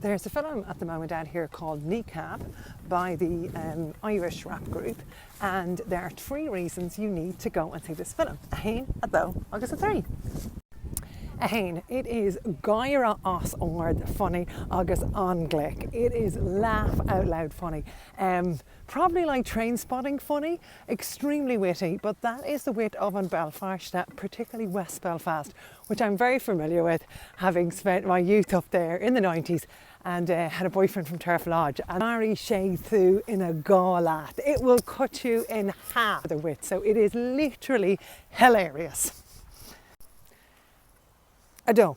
There's a film at the moment out here called Kneecap by the Irish rap group, and there are 3 reasons you need to go and see this film. A hain, a dó, agus a trí. A hain, it is gáire as ord funny agus angleic. It is laugh out loud funny. Probably like Train Spotting funny, extremely witty, but that is the wit of Belfast, particularly West Belfast, which I'm very familiar with, having spent my youth up there in the 90s and had a boyfriend from Turf Lodge. And marry sé thú in a gaeilge. It will cut you in half the wit, so it is literally hilarious. A dó.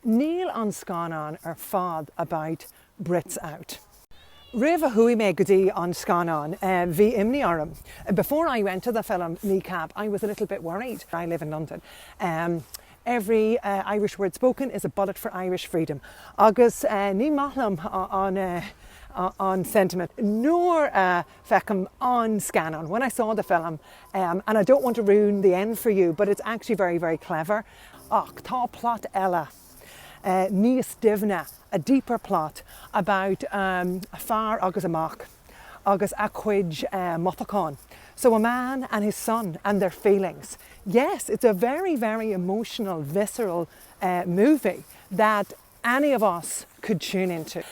Níl an scanán ar fad about Brits out. Rih a hui me godi on scanán bhí imní orm. Before I went to the film Kneecap, I was a little bit worried. I live in London. Every Irish word spoken is a bullet for Irish freedom. Agus ní machnamh on sentiment, nor fecum on scanán. When I saw the film, and I don't want to ruin the end for you, but it's actually very, very clever. Ach, tá plot ella. Níos divna, a deeper plot about a far agus amach, agus a chuid mothacán. So a man and his son and their feelings. Yes, it's a very, very emotional, visceral movie that any of us could tune into.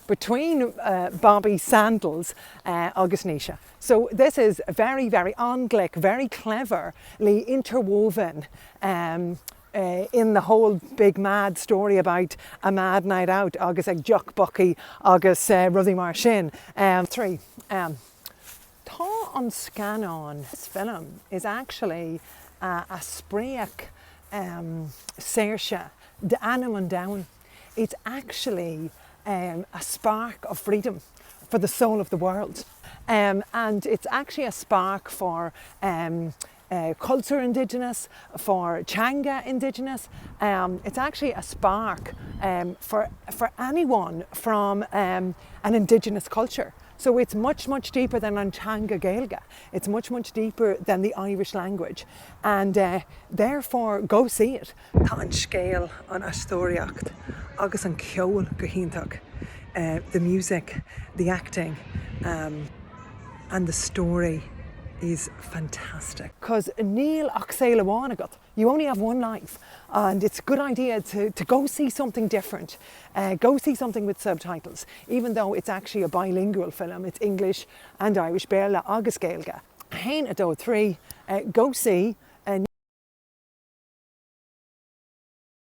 Between Bobby Sandals agus Nisha. So this is very, very angleic, very cleverly interwoven in the whole big mad story about a mad night out, agus ag Jock Bucky, agus Ruddy mar sin. 3. Tá an scanán. This film is actually a spríoch saoirse de anam and down. It's actually a spark of freedom for the soul of the world. And it's actually a spark for culture indigenous, for Changa indigenous. It's actually a spark for anyone from an indigenous culture. So it's much, much deeper than an Changa gaeilge. It's much, much deeper than the Irish language. And therefore, go see it. Tá an scéal an astóriacht, agus an ceol go hintach. The music, the acting, and the story is fantastic. Because níl ach saoil amháin agat. You only have one life, and it's a good idea to go see something different. Go see something with subtitles, even though it's actually a bilingual film. It's English and Irish, béarla agus gaeilge. Hain a dó 3, go see